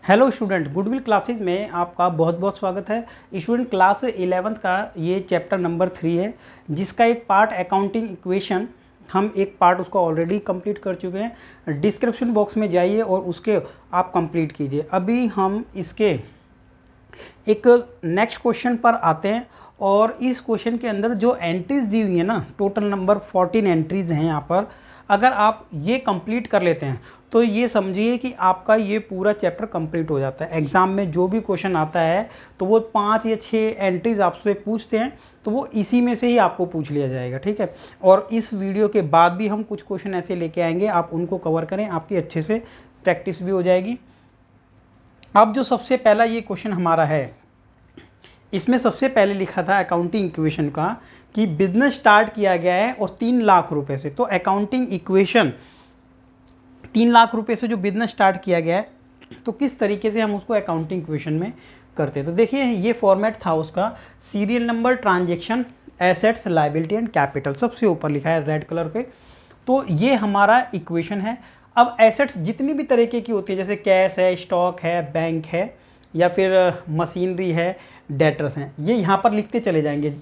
Hello student, goodwill classes में आपका बहुत बहुत स्वागत है। स्टूडेंट क्लास 11th का ये चैप्टर नंबर 3 है, जिसका एक पार्ट अकाउंटिंग इक्वेशन, हम एक पार्ट उसका ऑलरेडी कंप्लीट कर चुके हैं। डिस्क्रिप्शन बॉक्स में जाइए और उसके आप कंप्लीट कीजिए। अभी हम इसके एक नेक्स्ट क्वेश्चन पर आते हैं और इस क्वेश्चन के अंदर जो एंट्रीज दी हुई है ना, टोटल नंबर 14 एंट्रीज हैं यहाँ पर। अगर आप ये कंप्लीट कर लेते हैं तो ये समझिए कि आपका ये पूरा चैप्टर कंप्लीट हो जाता है। एग्ज़ाम में जो भी क्वेश्चन आता है तो वो 5 या 6 एंट्रीज आपसे पूछते हैं, तो वो इसी में से ही आपको पूछ लिया जाएगा, ठीक है। और इस वीडियो के बाद भी हम कुछ क्वेश्चन ऐसे लेके आएंगे, आप उनको कवर करें, आपकी अच्छे से प्रैक्टिस भी हो जाएगी। अब जो सबसे पहला ये क्वेश्चन हमारा है, इसमें सबसे पहले लिखा था अकाउंटिंग इक्वेशन का कि बिजनेस स्टार्ट किया गया है और 3 लाख रुपए से। तो अकाउंटिंग इक्वेशन 3 लाख रुपए से जो बिजनेस स्टार्ट किया गया है, तो किस तरीके से हम उसको अकाउंटिंग इक्वेशन में करते हैं। तो देखिए ये फॉर्मेट था उसका, serial number, transaction, assets, liability and capital, सबसे ऊपर लिखा है रेड कलर पे। तो ये हमारा इक्वेशन है। अब एसेट्स जितनी भी तरीके की होती है, जैसे कैश है, स्टॉक है, बैंक है, या फिर मशीनरी है, डेटर्स हैं, ये यहाँ पर लिखते चले जाएंगे।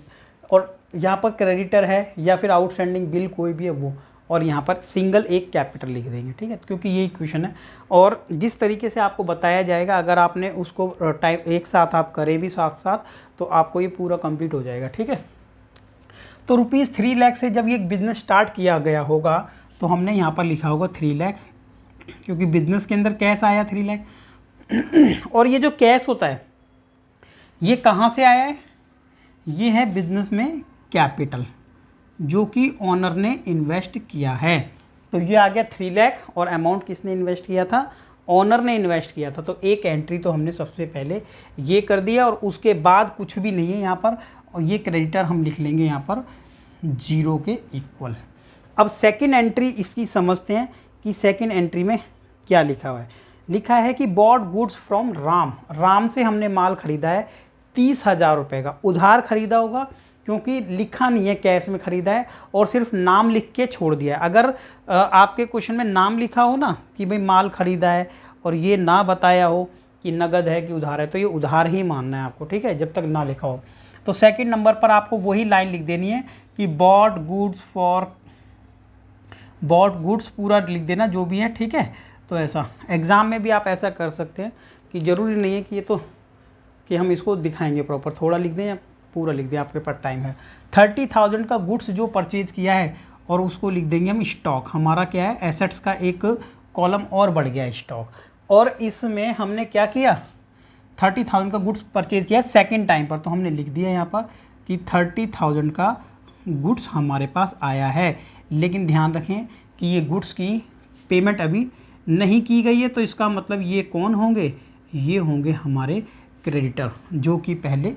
और यहाँ पर क्रेडिटर है या फिर आउटस्टैंडिंग बिल कोई भी है वो, और यहाँ पर सिंगल एक कैपिटल लिख देंगे, ठीक है, क्योंकि ये इक्वेशन है। और जिस तरीके से आपको बताया जाएगा, अगर आपने उसको टाइम एक साथ आप करें भी साथ साथ, तो आपको ये पूरा कंप्लीट हो जाएगा, ठीक है। तो ₹3 लाख से जब ये बिज़नेस स्टार्ट किया गया होगा तो हमने यहाँ पर लिखा होगा 3 लाख, क्योंकि बिज़नेस के अंदर कैश आया 3 लाख। और ये जो कैश होता है ये कहाँ से आया है? ये है बिजनेस में कैपिटल, जो कि ओनर ने इन्वेस्ट किया है। तो ये आ गया 3 लाख, और अमाउंट किसने इन्वेस्ट किया था? ओनर ने इन्वेस्ट किया था। तो एक एंट्री तो हमने सबसे पहले ये कर दिया, और उसके बाद कुछ भी नहीं है यहाँ पर। और ये क्रेडिटर हम लिख लेंगे यहाँ पर 0 के इक्वल। अब सेकेंड एंट्री इसकी समझते हैं कि सेकेंड एंट्री में क्या लिखा हुआ है। लिखा है कि bought goods from Ram. Ram से हमने माल खरीदा है 30,000 रुपये का। उधार खरीदा होगा, क्योंकि लिखा नहीं है कैश में खरीदा है, और सिर्फ नाम लिख के छोड़ दिया है। अगर आपके क्वेश्चन में नाम लिखा हो ना कि भाई माल खरीदा है, और ये ना बताया हो कि नगद है कि उधार है, तो ये उधार ही मानना है आपको, ठीक है, जब तक ना लिखा हो। तो सेकंड नंबर पर आपको वही लाइन लिख देनी है कि बॉट गुड्स पूरा लिख देना जो भी है, ठीक है। तो ऐसा एग्ज़ाम में भी आप ऐसा कर सकते हैं कि ज़रूरी नहीं है कि ये तो कि हम इसको दिखाएंगे प्रॉपर, थोड़ा लिख दें या पूरा लिख दें, आपके पास टाइम है। 30,000 का गुड्स जो परचेज किया है, और उसको लिख देंगे हम स्टॉक। हमारा क्या है, एसेट्स का एक कॉलम और बढ़ गया है, स्टॉक। और इसमें हमने क्या किया, 30,000 का गुड्स परचेज किया सेकेंड टाइम पर, तो हमने लिख दिया यहाँ पर कि 30,000 का गुड्स हमारे पास आया है। लेकिन ध्यान रखें कि ये गुड्स की पेमेंट अभी नहीं की गई है, तो इसका मतलब ये कौन होंगे, ये होंगे हमारे क्रेडिटर, जो कि पहले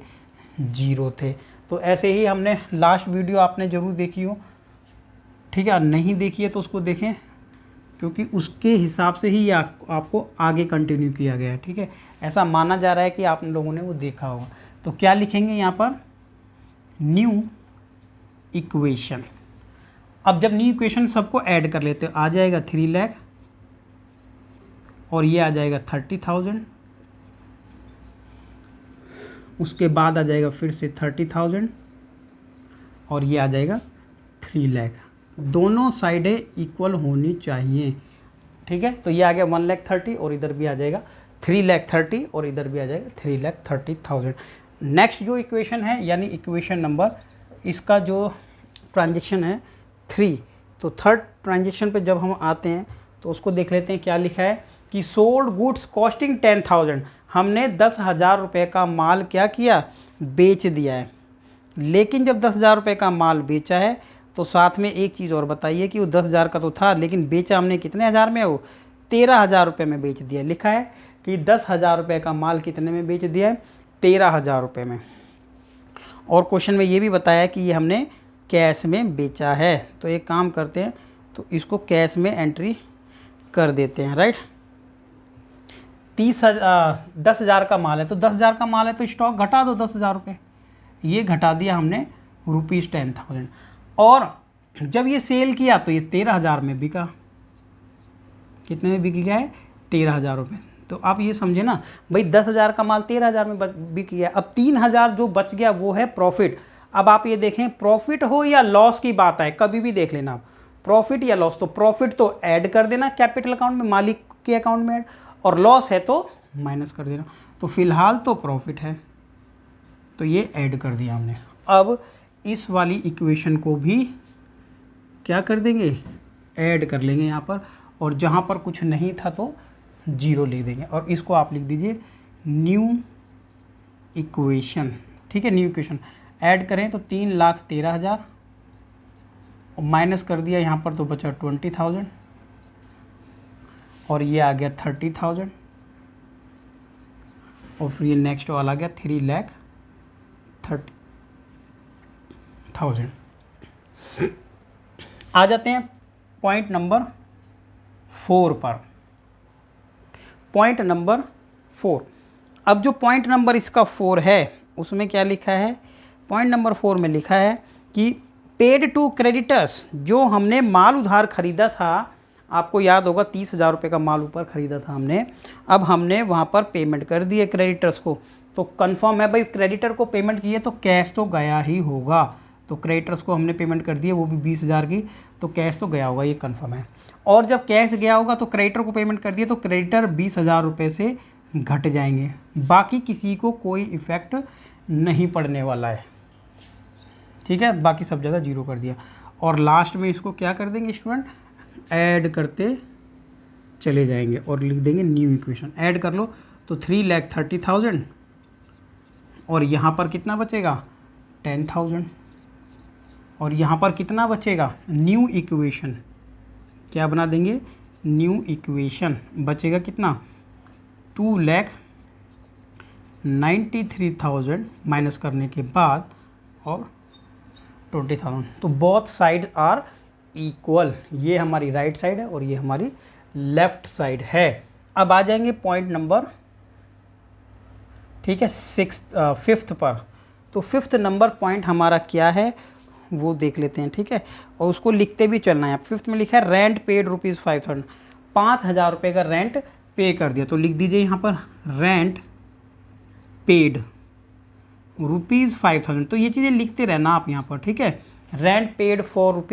0 थे। तो ऐसे ही हमने लास्ट वीडियो आपने ज़रूर देखी हो, ठीक है। नहीं देखी है तो उसको देखें, क्योंकि उसके हिसाब से ही आपको आगे कंटिन्यू किया गया है, ठीक है। ऐसा माना जा रहा है कि आप लोगों ने वो देखा होगा। तो क्या लिखेंगे यहाँ पर, न्यू इक्वेशन। अब जब न्यू इक्वेशन सबको ऐड कर लेते हो, आ जाएगा 3 लाख, और ये आ जाएगा 30,000, उसके बाद आ जाएगा फिर से 30,000, और ये आ जाएगा 3 लाख। दोनों साइडें इक्वल होनी चाहिए, ठीक है। तो ये आ गया 1,30,000, और इधर भी आ जाएगा 3,30,000, और इधर भी आ जाएगा 3,30,000। नेक्स्ट जो इक्वेशन है, यानी इक्वेशन नंबर, इसका जो ट्रांजेक्शन है 3, तो थर्ड ट्रांजेक्शन पे जब हम आते हैं तो उसको देख लेते हैं क्या लिखा है कि सोल्ड गुड्स कॉस्टिंग 10,000। हमने 10,000 रुपये का माल क्या किया, बेच दिया है। लेकिन जब 10,000 रुपये का माल बेचा है, तो साथ में एक चीज़ और बताइए कि वो 10,000 का तो था, लेकिन बेचा हमने कितने हज़ार में, वो 13,000 रुपये में बेच दिया। लिखा है कि 10,000 रुपये का माल कितने में बेच दिया है, 13,000 रुपये में। और क्वेश्चन में ये भी बताया कि ये हमने कैश में बेचा है। तो एक काम करते हैं, तो इसको कैश में एंट्री कर देते हैं, राइट। 10,000 का माल है, तो 10,000 का माल है तो स्टॉक घटा दो 10,000 रुपये, ये घटा दिया हमने ₹10,000। और जब ये सेल किया तो ये 13,000 में बिका। कितने में बिक गया है, 13,000 रुपये। तो आप ये समझे ना भाई 10,000 का माल 13,000 में बिक गया, अब 3,000 जो बच गया वो है प्रॉफिट। अब आप ये देखें प्रॉफिट हो या लॉस की बात है, कभी भी देख लेना आप प्रॉफिट या लॉस, तो प्रॉफिट तो ऐड कर देना कैपिटल अकाउंट में, मालिक के अकाउंट में ऐड, और लॉस है तो माइनस कर देना। तो फिलहाल तो प्रॉफिट है तो ये ऐड कर दिया हमने। अब इस वाली इक्वेशन को भी क्या कर देंगे, ऐड कर लेंगे यहाँ पर, और जहाँ पर कुछ नहीं था तो 0 लिख देंगे, और इसको आप लिख दीजिए न्यू इक्वेशन। ठीक है, न्यू इक्वेशन ऐड करें तो 3,13,000 और माइनस कर दिया यहाँ पर तो बचा 20,000 और ये आ गया 30,000 और फिर ये नेक्स्ट वाला आ गया 3,30,000। आ जाते हैं पॉइंट नंबर 4 पर। पॉइंट नंबर 4, अब जो पॉइंट नंबर इसका 4 है उसमें क्या लिखा है, पॉइंट नंबर 4 में लिखा है कि पेड टू क्रेडिटर्स, जो हमने माल उधार खरीदा था, आपको याद होगा 30,000 रुपये का माल ऊपर खरीदा था हमने, अब हमने वहाँ पर पेमेंट कर दी है क्रेडिटर्स को, तो कंफर्म है भाई क्रेडिटर को पेमेंट की है तो कैश तो गया ही होगा, तो क्रेडिटर्स को हमने पेमेंट कर दी है वो भी 20,000 की, तो कैश तो गया होगा, ये कंफर्म है। और जब कैश गया होगा तो क्रेडिटर को पेमेंट कर दिया तो क्रेडिटर 20,000 रुपये से घट जाएंगे, बाकी किसी को कोई इफ़ेक्ट नहीं पड़ने वाला है। ठीक है, बाकी सब जगह 0 कर दिया, और लास्ट में इसको क्या कर देंगे स्टूडेंट, ऐड करते चले जाएंगे और लिख देंगे न्यू इक्वेशन। ऐड कर लो तो 3,30,000 और यहाँ पर कितना बचेगा 10,000 और यहाँ पर कितना बचेगा, न्यू इक्वेशन क्या बना देंगे, न्यू इक्वेशन बचेगा कितना 2,93,000 माइनस करने के बाद और 20,000, तो बोथ साइड आर इक्वल, ये हमारी राइट साइड है और ये हमारी लेफ्ट साइड है। अब आ जाएंगे पॉइंट नंबर, ठीक है, 5th पर। तो 5th नंबर पॉइंट हमारा क्या है वो देख लेते हैं, ठीक है, और उसको लिखते भी चलना है। 5th में लिखा है रेंट पेड ₹5,000, 5,000 रुपये का रेंट पे कर दिया, तो लिख दीजिए यहाँ पर रेंट पेड ₹5,000, तो ये चीज़ें लिखते रहना आप यहाँ पर, ठीक है। रेंट पेड फॉर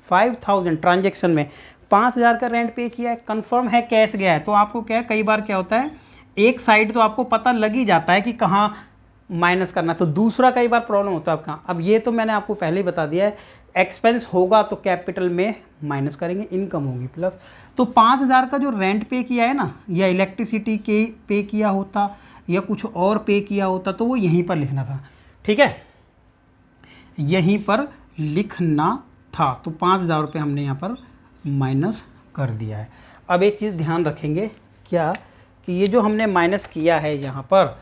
₹5,000, ट्रांजेक्शन में 5,000 का रेंट पे किया है, कंफर्म है कैश गया है, तो आपको क्या है, कई बार क्या होता है एक साइड तो आपको पता लग ही जाता है कि कहाँ माइनस करना, तो दूसरा कई बार प्रॉब्लम होता है आपका। अब ये तो मैंने आपको पहले ही बता दिया है, एक्सपेंस होगा तो कैपिटल में माइनस करेंगे, इनकम होगी प्लस। तो 5,000 का जो रेंट पे किया है ना, या इलेक्ट्रिसिटी के पे किया होता या कुछ और पे किया होता तो वो यहीं पर लिखना था, ठीक है, यहीं पर लिखना था। तो 5,000 रुपये हमने यहाँ पर माइनस कर दिया है। अब एक चीज़ ध्यान रखेंगे क्या, कि ये जो हमने माइनस किया है यहाँ पर,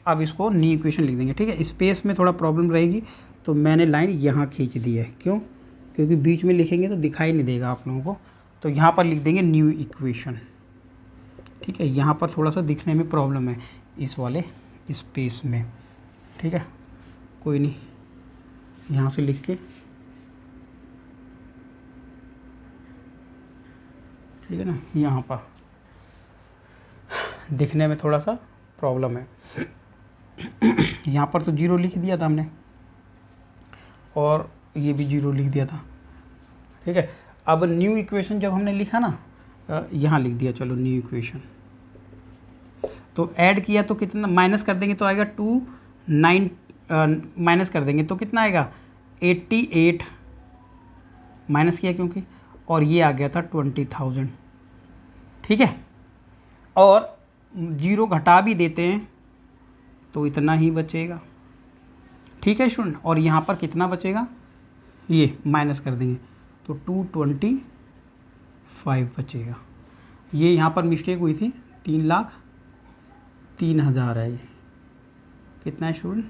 अब इसको न्यू इक्वेशन लिख देंगे, ठीक है। स्पेस में थोड़ा प्रॉब्लम रहेगी तो मैंने लाइन यहाँ खींच दी है, क्यों, क्योंकि बीच में लिखेंगे तो दिखाई नहीं देगा आप लोगों को, तो यहाँ पर लिख देंगे न्यू इक्वेशन, ठीक है। यहाँ पर थोड़ा सा दिखने में प्रॉब्लम है इस वाले स्पेस में, ठीक है, कोई नहीं, यहाँ से लिख के, ठीक है ना, यहाँ पर दिखने में थोड़ा सा प्रॉब्लम है। यहाँ पर तो 0 लिख दिया था हमने और ये भी 0 लिख दिया था, ठीक है। अब न्यू इक्वेशन जब हमने लिखा ना, यहाँ लिख दिया, चलो न्यू इक्वेशन, तो ऐड किया तो कितना, माइनस कर देंगे तो आएगा 29, माइनस कर देंगे तो कितना आएगा 88, माइनस किया क्योंकि, और ये आ गया था 20,000, ठीक है। और 0 घटा भी देते हैं तो इतना ही बचेगा, ठीक है स्टूडेंट। और यहाँ पर कितना बचेगा, ये माइनस कर देंगे तो 225 बचेगा। ये यहाँ पर मिस्टेक हुई थी, 3,03,000 है, ये कितना है स्टूडेंट,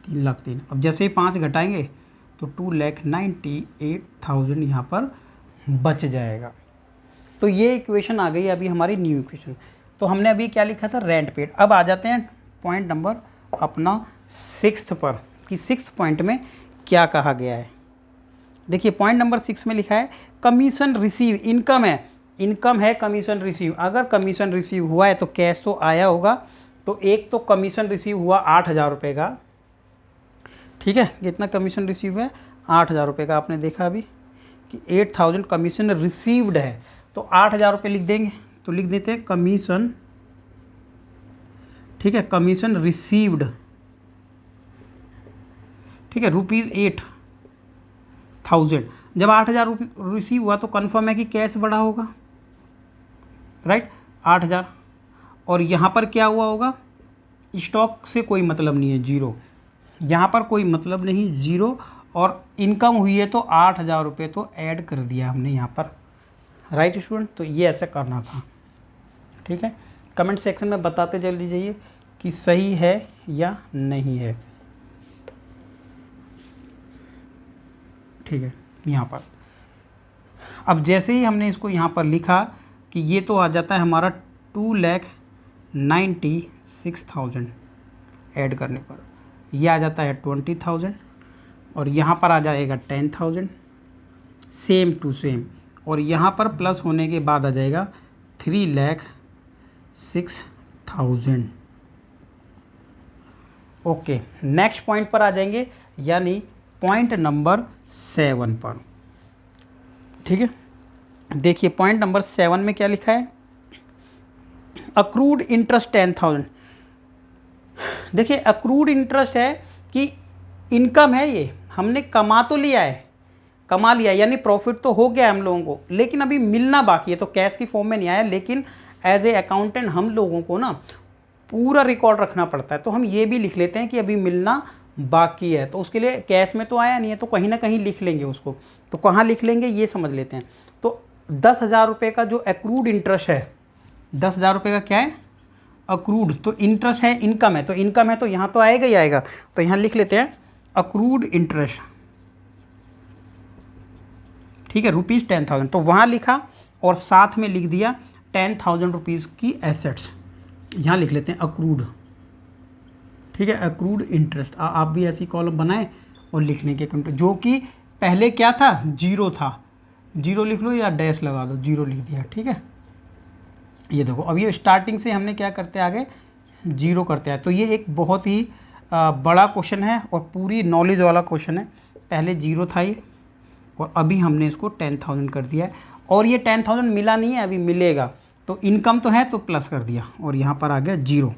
3,03,000। अब जैसे ही 5 घटाएंगे तो 2,98,000 यहाँ पर बच जाएगा। तो ये इक्वेशन आ गई अभी हमारी न्यू इक्वेशन। तो हमने अभी क्या लिखा था, रेंट पेड। अब आ जाते हैं पॉइंट नंबर अपना 6th पर, कि 6th पॉइंट में क्या कहा गया है। देखिए पॉइंट नंबर 6 में लिखा है कमीशन रिसीव, इनकम है, इनकम है कमीशन रिसीव, अगर कमीशन रिसीव हुआ है तो कैश तो आया होगा। तो एक तो कमीशन रिसीव हुआ 8,000 रुपये का, ठीक है, कितना कमीशन रिसीव है 8,000 रुपये का, आपने देखा अभी कि 8,000 कमीशन रिसीव्ड है, तो 8,000 रुपये लिख देंगे। तो लिख देते हैं कमीशन, ठीक है, कमीशन रिसीव्ड, ठीक है, ₹8,000। जब 8,000 रिसीव हुआ तो कन्फर्म है कि कैश बढ़ा होगा, राइट, 8,000। और यहाँ पर क्या हुआ होगा, स्टॉक से कोई मतलब नहीं है, जीरो, यहाँ पर कोई मतलब नहीं, जीरो। और इनकम हुई है तो 8,000 रुपये तो ऐड कर दिया हमने यहाँ पर, राइट स्टूडेंट। तो ये ऐसे करना था, ठीक है। कमेंट सेक्शन में बताते जल्दी जाइए कि सही है या नहीं है, ठीक है। यहाँ पर अब जैसे ही हमने इसको यहाँ पर लिखा कि ये तो आ जाता है हमारा 2,96,000 ऐड करने पर, ये आ जाता है 20,000 और यहाँ पर आ जाएगा 10,000, सेम टू सेम। और यहाँ पर प्लस होने के बाद आ जाएगा 3,06,000। ओके, नेक्स्ट पॉइंट पर आ जाएंगे, यानी पॉइंट नंबर 7 पर, ठीक है। देखिए पॉइंट नंबर 7 में क्या लिखा है, अक्रूड इंटरेस्ट 10,000। देखिए अक्रूड इंटरेस्ट है कि इनकम है, ये हमने कमा तो लिया है, कमा लिया यानी प्रॉफिट तो हो गया है हम लोगों को, लेकिन अभी मिलना बाकी है। तो कैश की फॉर्म में नहीं आया, लेकिन एज ए अकाउंटेंट हम लोगों को ना पूरा रिकॉर्ड रखना पड़ता है। तो हम ये भी लिख लेते हैं कि अभी मिलना बाकी है, तो उसके लिए कैश में तो आया नहीं है, तो कहीं ना कहीं लिख लेंगे उसको। तो कहाँ लिख लेंगे ये समझ लेते हैं। तो 10,000 रुपये का जो अक्रूड इंटरेस्ट है, 10,000 रुपये का क्या है, अक्रूड। तो इंटरेस्ट है, इनकम है, तो इनकम है तो यहाँ तो आएगा ही आएगा। तो यहाँ लिख लेते हैं अक्रूड इंटरेस्ट, ठीक है, ₹10,000। तो वहाँ लिखा और साथ में लिख दिया 10,000 रुपीज़ की एसेट्स, यहाँ लिख लेते हैं अक्रूड, ठीक है, अक्रूड इंटरेस्ट। आप भी ऐसी कॉलम बनाएं और लिखने के कंट्रोल, जो कि पहले क्या था, जीरो था, जीरो लिख लो या डैश लगा दो, जीरो लिख दिया, ठीक है। ये देखो अब ये स्टार्टिंग से हमने क्या करते आगे, जीरो करते हैं। तो ये एक बहुत ही बड़ा क्वेश्चन है और पूरी नॉलेज वाला क्वेश्चन है। पहले जीरो था ये और अभी हमने इसको 10,000 कर दिया है, और ये 10,000 मिला नहीं है, अभी मिलेगा। तो इनकम तो है तो प्लस कर दिया और यहाँ पर आ गया जीरो।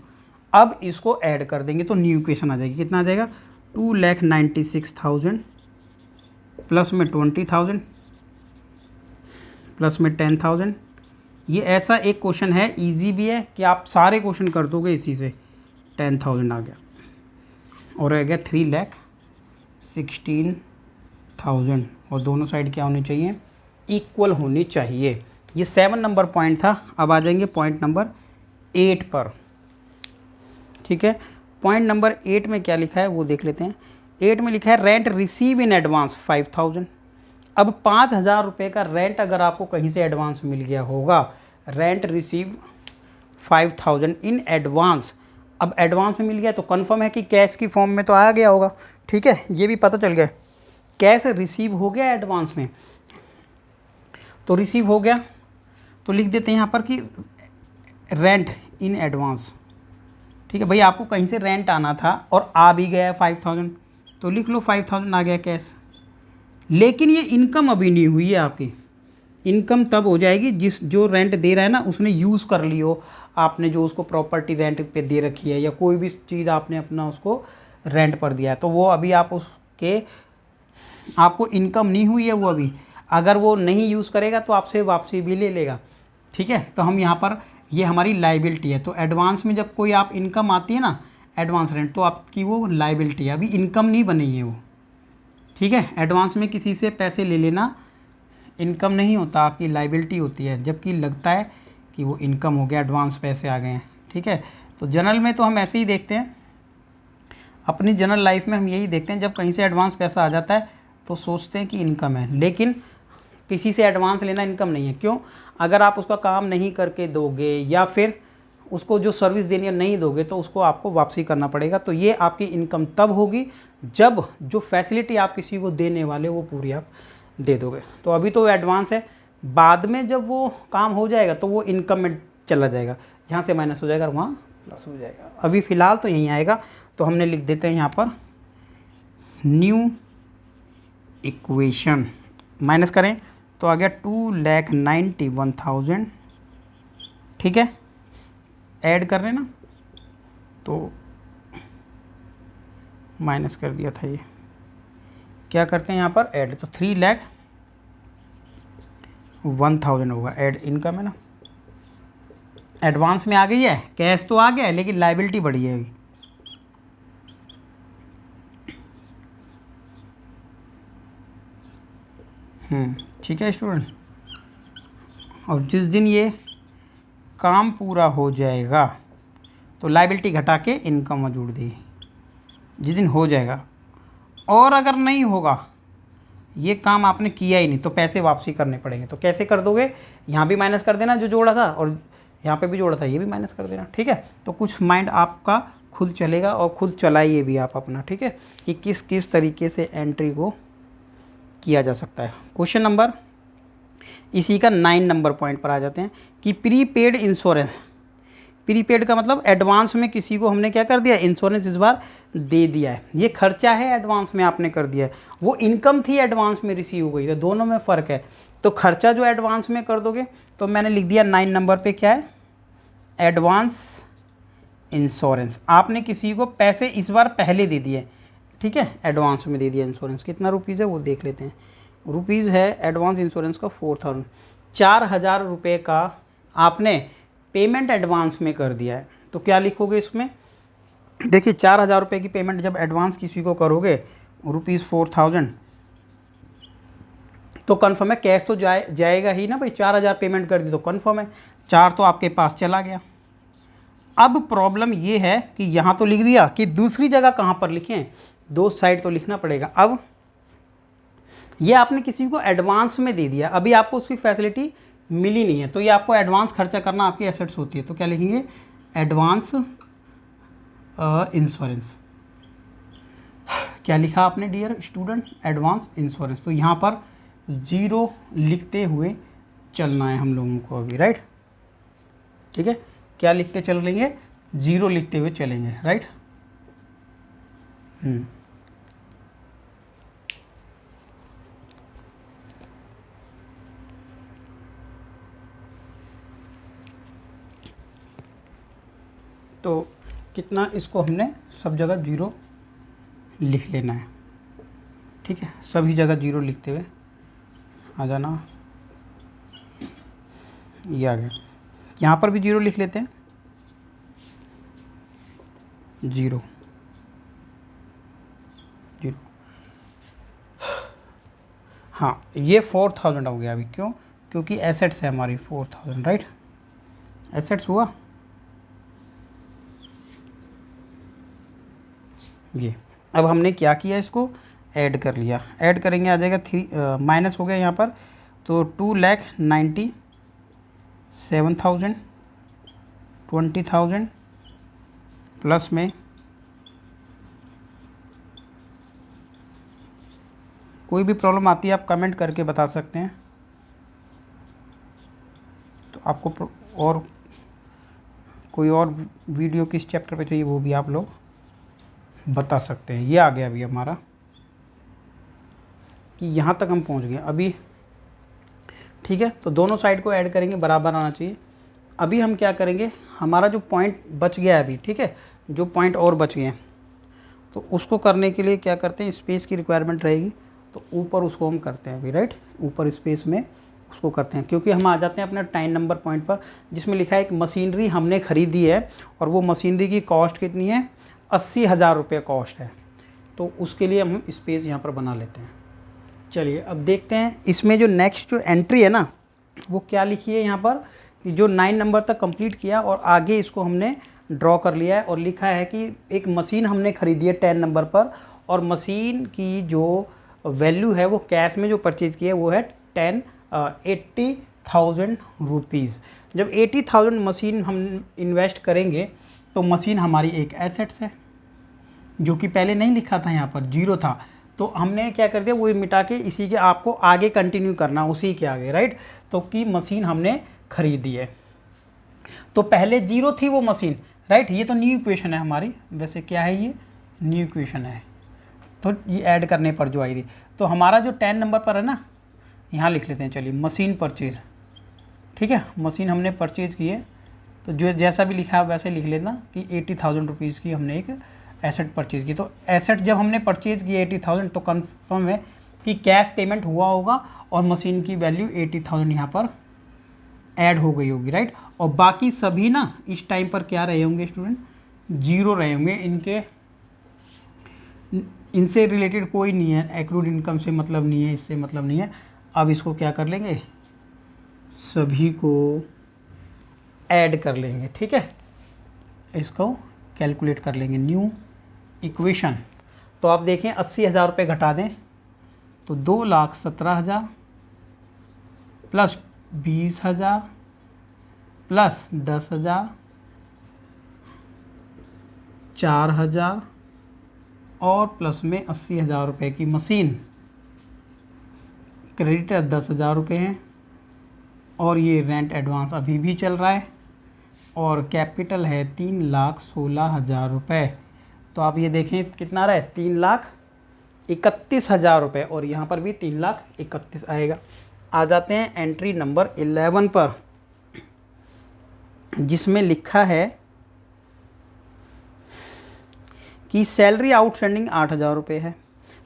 अब इसको ऐड कर देंगे तो न्यू इक्वेशन आ जाएगी, कितना आ जाएगा, 2,96,000 प्लस में 20,000 प्लस में 10,000। ये ऐसा एक क्वेश्चन है, इजी भी है कि आप सारे क्वेश्चन कर दोगे इसी से। 10,000 आ गया और आ गया 3,16,000, और दोनों साइड क्या होनी चाहिए, इक्वल होनी चाहिए। ये 7 नंबर पॉइंट था। अब आ जाएंगे पॉइंट नंबर 8 पर, ठीक है। पॉइंट नंबर 8 में क्या लिखा है वो देख लेते हैं। 8 में लिखा है रेंट रिसीव इन एडवांस 5,000। अब 5,000 रुपये का रेंट अगर आपको कहीं से एडवांस मिल गया होगा, रेंट रिसीव 5,000 इन एडवांस। अब एडवांस में मिल गया तो कंफर्म है कि कैश की फॉर्म में तो आ गया होगा, ठीक है, ये भी पता चल गया कैश रिसीव हो गया एडवांस में। तो रिसीव हो गया तो लिख देते हैं यहाँ पर कि रेंट इन एडवांस, ठीक है। भाई आपको कहीं से रेंट आना था और आ भी गया 5,000, तो लिख लो 5,000 आ गया कैश। लेकिन ये इनकम अभी नहीं हुई है आपकी। इनकम तब हो जाएगी जो रेंट दे रहा है ना उसने यूज़ कर ली हो, आपने जो उसको प्रॉपर्टी रेंट पे दे रखी है या कोई भी चीज़ आपने अपना उसको रेंट पर दिया है, तो वो अभी आप उसके आपको इनकम नहीं हुई है वो अभी। अगर वो नहीं यूज़ करेगा तो आपसे वापसी भी ले लेगा, ठीक है। तो हम यहाँ पर ये हमारी लाइबिलिटी है। तो एडवांस में जब कोई आप इनकम आती है ना, एडवांस रेंट, तो आपकी वो लाइबिलिटी है, अभी इनकम नहीं बनी है वो, ठीक है। एडवांस में किसी से पैसे ले लेना इनकम नहीं होता, आपकी लाइबिलिटी होती है, जबकि लगता है कि वो इनकम हो गया, एडवांस पैसे आ गए हैं, ठीक है। तो जनरल में तो हम ऐसे ही देखते हैं, अपनी जनरल लाइफ में हम यही देखते हैं, जब कहीं से एडवांस पैसा आ जाता है तो सोचते हैं कि इनकम है, लेकिन किसी से एडवांस लेना इनकम नहीं है। क्यों? अगर आप उसका काम नहीं करके दोगे या फिर उसको जो सर्विस देनी है नहीं दोगे तो उसको आपको वापसी करना पड़ेगा। तो ये आपकी इनकम तब होगी जब जो फैसिलिटी आप किसी को देने वाले वो पूरी आप दे दोगे। तो अभी तो एडवांस है, बाद में जब वो काम हो जाएगा तो वो इनकम में चला जाएगा, यहाँ से माइनस हो जाएगा और वहाँ प्लस हो जाएगा। अभी फ़िलहाल तो यहीं आएगा, तो हमने लिख देते हैं यहाँ पर न्यू इक्वेशन, माइनस करें तो आ गया 2,91,000, ठीक है। ऐड कर रहे हैं ना, तो माइनस कर दिया था, ये क्या करते हैं यहाँ पर ऐड, तो 3,01,000 होगा, ऐड इनकम है ना, एडवांस में आ गई है, कैश तो आ गया है लेकिन लाइबिलिटी बढ़ी है अभी। ठीक है स्टूडेंट, और जिस दिन ये काम पूरा हो जाएगा तो लाइबिलिटी घटा के इनकम जोड़ दी, जिस दिन हो जाएगा। और अगर नहीं होगा, ये काम आपने किया ही नहीं, तो पैसे वापसी करने पड़ेंगे। तो कैसे कर दोगे, यहाँ भी माइनस कर देना जो जोड़ा था, और यहाँ पे भी जोड़ा था ये भी माइनस कर देना, ठीक है। तो कुछ माइंड आपका खुद चलेगा और खुद चलाइए भी आप अपना, ठीक है, कि किस किस तरीके से एंट्री को किया जा सकता है। क्वेश्चन नंबर इसी का 9 नंबर पॉइंट पर आ जाते हैं कि प्रीपेड इंश्योरेंस, प्रीपेड का मतलब एडवांस में किसी को हमने क्या कर दिया, इंश्योरेंस इस बार दे दिया है। ये खर्चा है, एडवांस में आपने कर दिया है, वो इनकम थी एडवांस में रिसीव हो गई, तो दोनों में फ़र्क है। तो खर्चा जो एडवांस में कर दोगे, तो मैंने लिख दिया 9 नंबर पे क्या है, एडवांस इंश्योरेंस। आपने किसी को पैसे इस बार पहले दे दिए, ठीक है, एडवांस में दे दिया इंश्योरेंस। कितना रुपीज़ है वो देख लेते हैं। रुपीज़ है एडवांस इंश्योरेंस का 4,000, 4,000 रुपये का आपने पेमेंट एडवांस में कर दिया है। तो क्या लिखोगे इसमें, देखिए 4,000 रुपये की पेमेंट जब एडवांस किसी को करोगे, ₹4,000, तो कन्फर्म है कैश तो जाएगा ही ना भाई, 4,000 पेमेंट कर दी तो कन्फर्म है, 4 तो आपके पास चला गया। अब प्रॉब्लम ये है कि यहाँ तो लिख दिया, कि दूसरी जगह कहाँ पर लिखें, दो साइड तो लिखना पड़ेगा। अब ये आपने किसी को एडवांस में दे दिया, अभी आपको उसकी फैसिलिटी मिली नहीं है, तो ये आपको एडवांस खर्चा करना आपकी एसेट्स होती है। तो क्या लिखेंगे, एडवांस इंश्योरेंस। क्या लिखा आपने डियर स्टूडेंट, एडवांस इंश्योरेंस। तो यहाँ पर 0 लिखते हुए चलना है हम लोगों को अभी, राइट, ठीक है। क्या लिखते चल लेंगे, 0 लिखते हुए चलेंगे, राइट। तो कितना, इसको हमने सब जगह 0 लिख लेना है, ठीक है, सभी जगह 0 लिखते हुए आ जाना। ये आ गया, यहाँ पर भी 0 लिख लेते हैं, 0 0। हाँ, ये 4,000 हो गया अभी, क्यों, क्योंकि एसेट्स है हमारी 4,000, राइट, एसेट्स हुआ ये। अब हमने क्या किया, इसको ऐड कर लिया, ऐड करेंगे आ जाएगा 3 माइनस हो गया यहाँ पर, तो 2,97,000, 20,000 प्लस में कोई भी प्रॉब्लम आती है आप कमेंट करके बता सकते हैं, तो आपको और कोई और वीडियो किस चैप्टर पे चाहिए वो भी आप लोग बता सकते हैं। ये आ गया अभी हमारा कि यहाँ तक हम पहुँच गए अभी, ठीक है। तो दोनों साइड को ऐड करेंगे, बराबर आना चाहिए। अभी हम क्या करेंगे, हमारा जो पॉइंट बच गया है अभी, ठीक है, जो पॉइंट और बच गए हैं, तो उसको करने के लिए क्या करते हैं, स्पेस की रिक्वायरमेंट रहेगी, तो ऊपर उसको हम करते हैं अभी, राइट, ऊपर स्पेस में उसको करते हैं, क्योंकि हम आ जाते हैं अपने 10 नंबर पॉइंट पर, जिसमें लिखा है एक मशीनरी हमने ख़रीदी है और वो मशीनरी की कॉस्ट कितनी है, 80,000 रुपये कॉस्ट है। तो उसके लिए हम स्पेस यहाँ पर बना लेते हैं। चलिए अब देखते हैं इसमें जो नेक्स्ट जो एंट्री है ना, वो क्या लिखी है यहाँ पर, कि जो 9 नंबर तक कंप्लीट किया और आगे इसको हमने ड्रॉ कर लिया है, और लिखा है कि एक मशीन हमने ख़रीदी है 10 नंबर पर, और मशीन की जो वैल्यू है वो कैश में जो परचेज़ की है वो है 80,000 रुपीज़। जब 80,000 मशीन हम इन्वेस्ट करेंगे तो मशीन हमारी एक एसेट्स है, जो कि पहले नहीं लिखा था, यहाँ पर 0 था, तो तो हमने क्या कर दिया, वो मिटा के इसी के आपको आगे कंटिन्यू करना, उसी के आगे, राइट। तो कि मशीन हमने खरीदी है, तो पहले 0 थी वो मशीन, राइट। ये तो न्यू इक्वेशन है हमारी, वैसे क्या है ये न्यू इक्वेशन है, तो ये ऐड करने पर जो आई थी। तो हमारा जो 10 नंबर पर है ना, यहाँ लिख लेते हैं, चलिए मशीन परचेज, ठीक है। मशीन हमने परचेज की है, तो जो जैसा भी लिखा है वैसे लिख लेना कि 80,000 रुपीज़ की हमने एक एसेट परचेज की। तो एसेट जब हमने परचेज की 80,000, तो कंफर्म है कि कैश पेमेंट हुआ होगा और मशीन की वैल्यू 80,000 यहाँ पर ऐड हो गई होगी, राइट। और बाकी सभी ना इस टाइम पर क्या रहे होंगे स्टूडेंट, 0 रहे होंगे, इनसे रिलेटेड कोई नहीं है, एक्रूड इनकम से मतलब नहीं है, इससे मतलब नहीं है। अब इसको क्या कर लेंगे, सभी को ऐड कर लेंगे, ठीक है। इसको कैलकुलेट कर लेंगे, न्यू इक्वेशन। तो आप देखें 80,000 रुपये घटा दें तो 2,17,000 प्लस 20,000 प्लस 10,000 4,000 और प्लस में 80,000 रुपये की मशीन, क्रेडिट 10,000 रुपये हैं, और ये रेंट एडवांस अभी भी चल रहा है, और कैपिटल है 3,16,000 रुपये। तो आप ये देखें कितना रहा है, 3,31,000 रुपये, और यहाँ पर भी 3,31,000 आएगा। आ जाते हैं एंट्री नंबर 11 पर, जिसमें लिखा है कि सैलरी आउटस्टैंडिंग 8,000 रुपये है।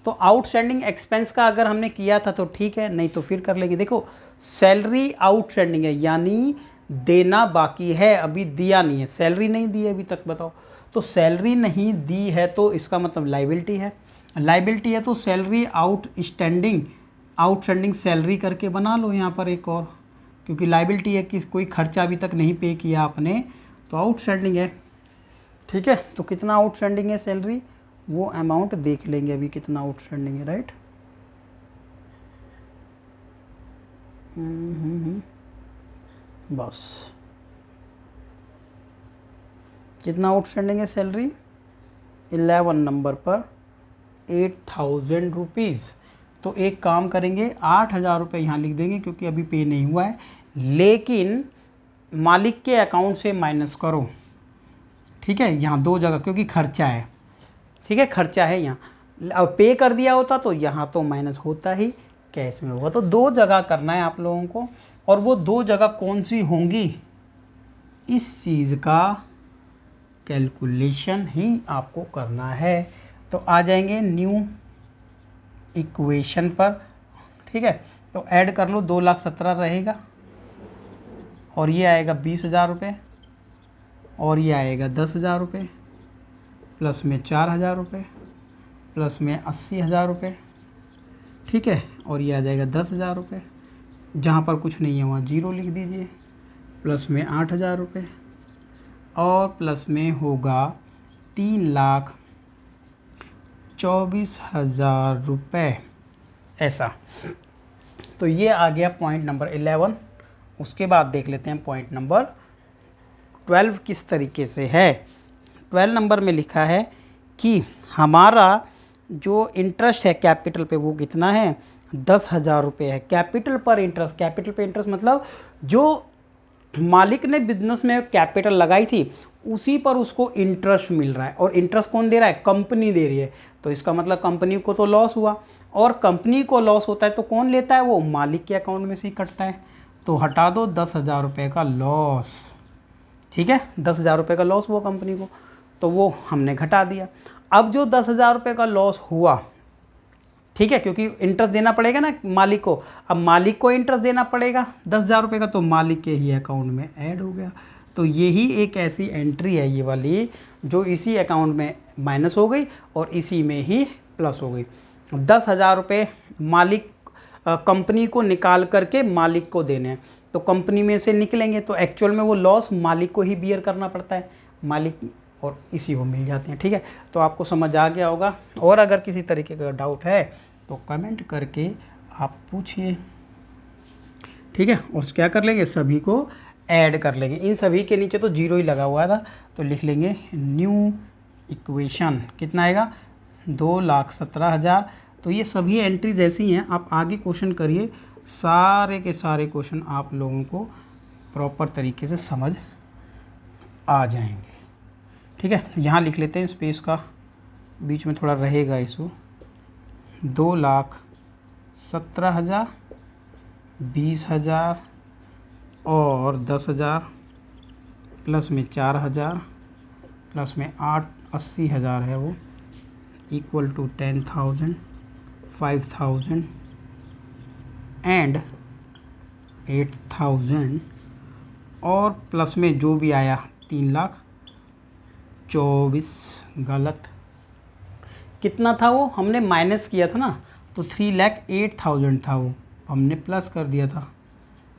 तो आउटस्टैंडिंग एक्सपेंस का अगर हमने किया था तो ठीक है, नहीं तो फिर कर लेंगे। देखो सैलरी आउटस्टैंडिंग है, यानी देना बाकी है, अभी दिया नहीं है, सैलरी नहीं दी है अभी तक, बताओ। तो सैलरी नहीं दी है तो इसका मतलब लाइबिलिटी है, लाइबिलिटी है तो सैलरी आउटस्टैंडिंग सैलरी करके बना लो यहाँ पर एक और, क्योंकि लाइबिलिटी है कि कोई खर्चा अभी तक नहीं पे किया आपने, तो आउटस्टैंडिंग है, ठीक है। तो कितना आउटस्टैंडिंग है सैलरी, वो अमाउंट देख लेंगे अभी कितना आउटस्टैंडिंग है, राइट। बस कितना आउटस्टैंडिंग है सैलरी, 11 नंबर पर 8,000 रुपीज़। तो एक काम करेंगे, 8,000 रुपये यहाँ लिख देंगे क्योंकि अभी पे नहीं हुआ है, लेकिन मालिक के अकाउंट से माइनस करो, ठीक है। यहाँ 2 जगह क्योंकि खर्चा है, ठीक है, खर्चा है यहाँ, अब पे कर दिया होता तो यहाँ तो माइनस होता ही, कैश में होगा। तो 2 जगह करना है आप लोगों को, और वो 2 जगह कौन सी होंगी, इस चीज़ का कैलकुलेशन ही आपको करना है। तो आ जाएंगे न्यू इक्वेशन पर, ठीक है। तो ऐड कर लो, 2,17,000 रहेगा, और ये आएगा 20,000 रुपये, और ये आएगा 10,000 रुपये, प्लस में 4,000 रुपये, प्लस में 80,000 रुपये, ठीक है। और ये आ जाएगा 10,000 रुपये, जहाँ पर कुछ नहीं है वहाँ 0 लिख दीजिए, प्लस में 8,000 रुपये, और प्लस में होगा 3,24,000 रुपये, ऐसा। तो ये आ गया पॉइंट नंबर 11। उसके बाद देख लेते हैं पॉइंट नंबर 12 किस तरीके से है। 12 नंबर में लिखा है कि हमारा जो इंटरेस्ट है कैपिटल पे वो कितना है, 10,000 रुपये है। कैपिटल पर इंटरेस्ट, कैपिटल पे इंटरेस्ट मतलब जो मालिक ने बिजनेस में कैपिटल लगाई थी उसी पर उसको इंटरेस्ट मिल रहा है, और इंटरेस्ट कौन दे रहा है, कंपनी दे रही है। तो इसका मतलब कंपनी को तो लॉस हुआ, और कंपनी को लॉस होता है तो कौन लेता है, वो मालिक के अकाउंट में से ही कटता है। तो हटा दो 10,000 रुपये का लॉस, ठीक है, 10,000 रुपये का लॉस हुआ कंपनी को, तो वो हमने घटा दिया। अब जो 10,000 रुपये का लॉस हुआ, ठीक है, क्योंकि इंटरेस्ट देना पड़ेगा ना मालिक को, अब मालिक को इंटरेस्ट देना पड़ेगा 10,000 रुपये का, तो मालिक के ही अकाउंट में ऐड हो गया। तो यही एक ऐसी एंट्री है ये वाली, जो इसी अकाउंट में माइनस हो गई और इसी में ही प्लस हो गई। 10,000 रुपये मालिक कंपनी को निकाल करके मालिक को देने हैं, तो कंपनी में से निकलेंगे तो एक्चुअल में वो लॉस मालिक को ही बियर करना पड़ता है, मालिक और इसी को मिल जाते हैं, ठीक है। तो आपको समझ आ गया होगा, और अगर किसी तरीके का डाउट है तो कमेंट करके आप पूछिए, ठीक है। और क्या कर लेंगे, सभी को ऐड कर लेंगे। इन सभी के नीचे तो 0 ही लगा हुआ था, तो लिख लेंगे न्यू इक्वेशन, कितना आएगा 2,17,000। तो ये सभी एंट्रीज ऐसी हैं, आप आगे क्वेश्चन करिए, सारे के सारे क्वेश्चन आप लोगों को प्रॉपर तरीके से समझ आ जाएंगे। ठीक है, यहाँ लिख लेते हैं, स्पेस का बीच में थोड़ा रहेगा इशू। 2,17,000, 20,000 और 10,000 प्लस में 4,000 प्लस में 80,000 है वो, इक्वल टू 10,000, 5,000 एंड 8,000 और प्लस में जो भी आया 3,24,000 गलत। कितना था वो, हमने माइनस किया था ना, तो 3,08,000 था वो, हमने प्लस कर दिया था,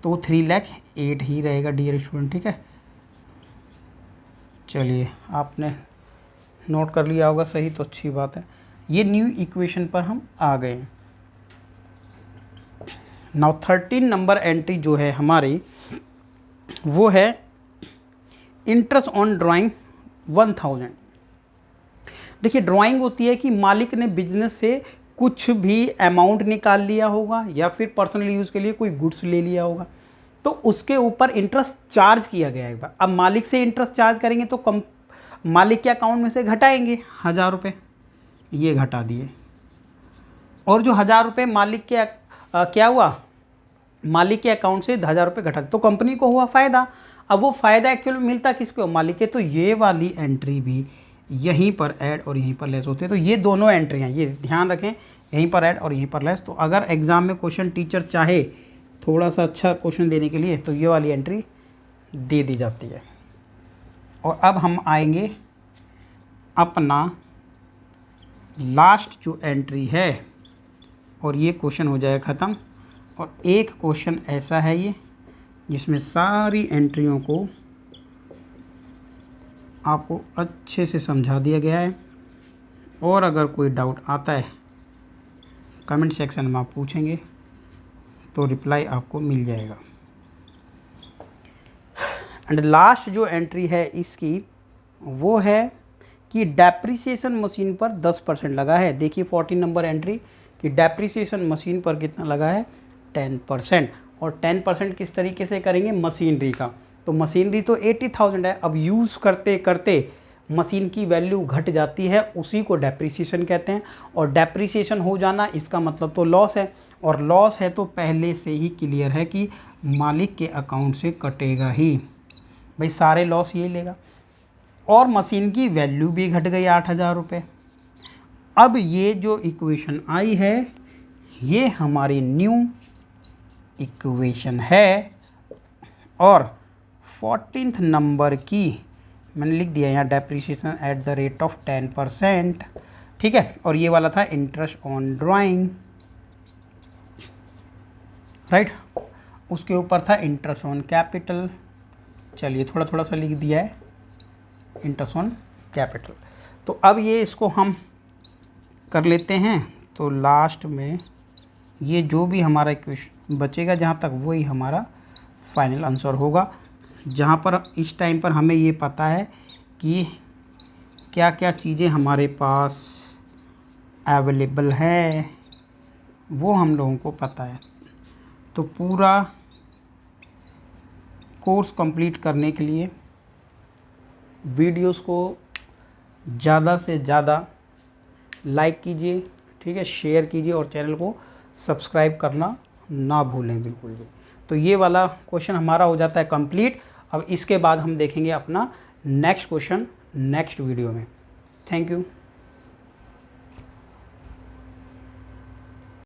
तो 3,08,000 ही रहेगा डियर स्टूडेंट। ठीक है, चलिए आपने नोट कर लिया होगा सही, तो अच्छी बात है। ये न्यू इक्वेशन पर हम आ गए। नाउ 13 नंबर एंट्री जो है हमारी, वो है इंटरेस्ट ऑन ड्राइंग 1,000। देखिए, ड्राइंग होती है कि मालिक ने बिजनेस से कुछ भी अमाउंट निकाल लिया होगा या फिर पर्सनल यूज़ के लिए कोई गुड्स ले लिया होगा, तो उसके ऊपर इंटरेस्ट चार्ज किया गया एक बार। अब मालिक से इंटरेस्ट चार्ज करेंगे तो मालिक के अकाउंट में से घटाएंगे 1,000 रुपये, ये घटा दिए, और जो 1,000 रुपये मालिक के क्या हुआ, मालिक के अकाउंट से 1,000 रुपये घटा दिए, तो कंपनी को हुआ फ़ायदा। अब वो फ़ायदा एक्चुअल में मिलता किसको, मालिक के। तो ये वाली एंट्री भी यहीं पर ऐड और यहीं पर लेस होती है। तो ये दोनों एंट्रियाँ, ये ध्यान रखें, यहीं पर ऐड और यहीं पर लेस। तो अगर एग्ज़ाम में क्वेश्चन टीचर चाहे थोड़ा सा अच्छा क्वेश्चन देने के लिए, तो ये वाली एंट्री दे दी जाती है। और अब हम आएंगे अपना लास्ट जो एंट्री है, और ये क्वेश्चन हो जाएगा ख़त्म। और एक क्वेश्चन ऐसा है ये, जिसमें सारी एंट्रियों को आपको अच्छे से समझा दिया गया है। और अगर कोई डाउट आता है कमेंट सेक्शन में आप पूछेंगे तो रिप्लाई आपको मिल जाएगा। एंड लास्ट जो एंट्री है इसकी, वो है कि डेप्रिसिएशन मशीन पर 10% लगा है। देखिए 14 नंबर एंट्री कि डेप्रिसिएशन मशीन पर कितना लगा है, 10%। और 10% किस तरीके से करेंगे, मशीनरी का। तो मशीनरी तो 80,000 है, अब यूज़ करते करते मशीन की वैल्यू घट जाती है, उसी को डेप्रिसिएशन कहते हैं। और डेप्रिसिएशन हो जाना इसका मतलब तो लॉस है, और लॉस है तो पहले से ही क्लियर है कि मालिक के अकाउंट से कटेगा ही, भाई सारे लॉस ये लेगा। और मशीन की वैल्यू भी घट गई 8,000 रुपये। अब ये जो इक्वेशन आई है, ये हमारी न्यू इक्वेशन है। और 14th नंबर की मैंने लिख दिया यहाँ, depreciation at the rate of 10%। ठीक है, और ये वाला था इंटरेस्ट ऑन ड्राइंग, राइट। उसके ऊपर था इंटरेस्ट ऑन कैपिटल। चलिए थोड़ा थोड़ा सा लिख दिया है इंटरेस्ट ऑन कैपिटल। तो अब ये इसको हम कर लेते हैं। तो लास्ट में ये जो भी हमारा इक्वेशन बचेगा जहाँ तक, वही हमारा फाइनल आंसर होगा। जहाँ पर इस टाइम पर हमें ये पता है कि क्या क्या चीज़ें हमारे पास अवेलेबल है, वो हम लोगों को पता है। तो पूरा कोर्स कंप्लीट करने के लिए वीडियोस को ज़्यादा से ज़्यादा लाइक कीजिए, ठीक है, शेयर कीजिए, और चैनल को सब्सक्राइब करना ना भूलें बिल्कुल भी। तो ये वाला क्वेश्चन हमारा हो जाता है कंप्लीट। अब इसके बाद हम देखेंगे अपना नेक्स्ट क्वेश्चन नेक्स्ट वीडियो में। Thank you.